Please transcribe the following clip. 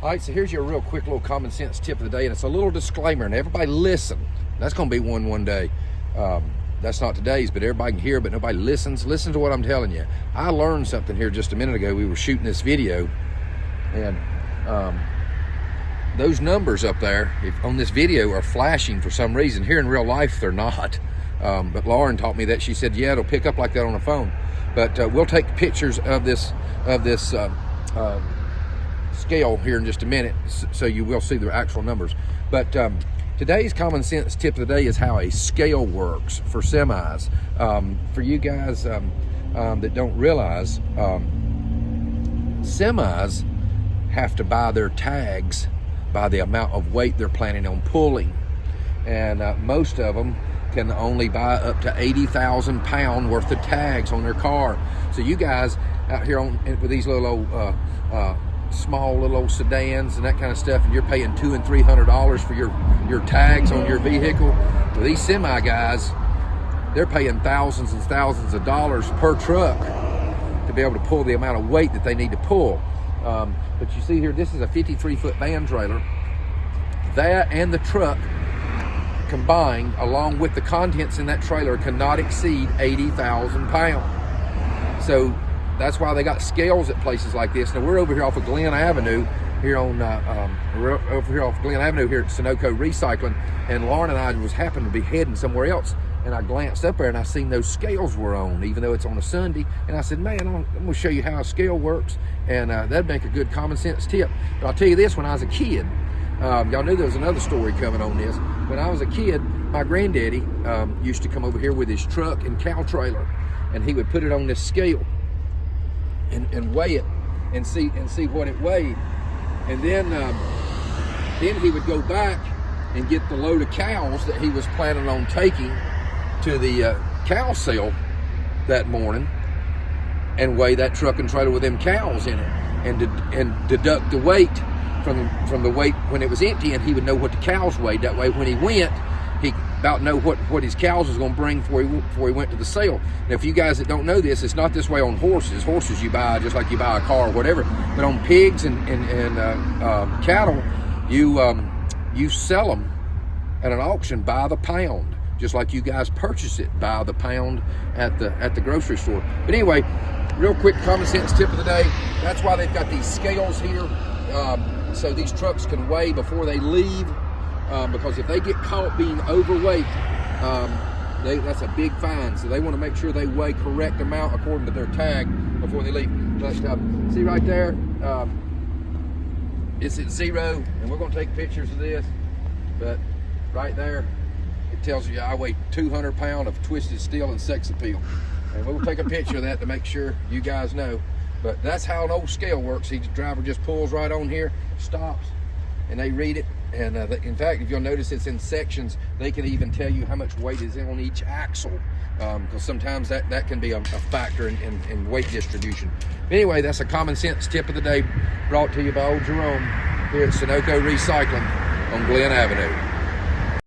All right, so here's your real quick little common sense tip of the day, and it's a little disclaimer, and everybody listen. That's going to be one day. That's not today's, but everybody can hear, but nobody listens. Listen to what I'm telling you. I learned something here just a minute ago. We were shooting this video, and those numbers up there on this video are flashing for some reason. Here in real life, they're not. But Lauren taught me that. She said, yeah, it'll pick up like that on a phone. But we'll take pictures of this scale here in just a minute, so you will see the actual numbers. But today's common sense tip of the day is how a scale works for semis. For you guys that don't realize, semis have to buy their tags by the amount of weight they're planning on pulling, and most of them can only buy up to 80,000 pound worth of tags on their car. So you guys out here with these little small little sedans and that kind of stuff, and you're paying $200 and $300 for your tags on your vehicle. Well, these semi guys, they're paying thousands and thousands of dollars per truck to be able to pull the amount of weight that they need to pull. But you see here, this is a 53-foot van trailer. That and the truck combined, along with the contents in that trailer, cannot exceed 80,000 pounds. So that's why they got scales at places like this. Now we're over here off of Glen Avenue, here on over here off Glen Avenue here at Sonoco Recycling, and Lauren and I was happened to be heading somewhere else, and I glanced up there and I seen those scales were on, even though it's on a Sunday. And I said, man, I'm gonna show you how a scale works, and that'd make a good common sense tip. But I'll tell you this, when I was a kid, y'all knew there was another story coming on this. When I was a kid, my granddaddy used to come over here with his truck and cow trailer, and he would put it on this scale and weigh it and see what it weighed. And then he would go back and get the load of cows that he was planning on taking to the cow sale that morning, and weigh that truck and trailer with them cows in it, and deduct the weight from the weight when it was empty, and he would know what the cows weighed. That way when he went, he about know what his cows was going to bring before he went to the sale. Now, if you guys that don't know this, it's not this way on horses. Horses you buy just like you buy a car or whatever, but on pigs and cattle, you sell them at an auction by the pound, just like you guys purchase it by the pound at the grocery store. But anyway, real quick common sense tip of the day. That's why they've got these scales here, so these trucks can weigh before they leave. Because if they get caught being overweight, that's a big fine. So they want to make sure they weigh correct amount according to their tag before they leave. But see right there, it's at 0, and we're going to take pictures of this. But right there, it tells you I weigh 200 pounds of twisted steel and sex appeal. And we'll take a picture of that to make sure you guys know. But that's how an old scale works. The driver just pulls right on here, stops, and they read it. And in fact, if you'll notice, it's in sections. They can even tell you how much weight is on each axle, because sometimes that can be a factor in weight distribution. But anyway, that's a common sense tip of the day, brought to you by old Jerome here at Sonoco Recycling on Glen Avenue.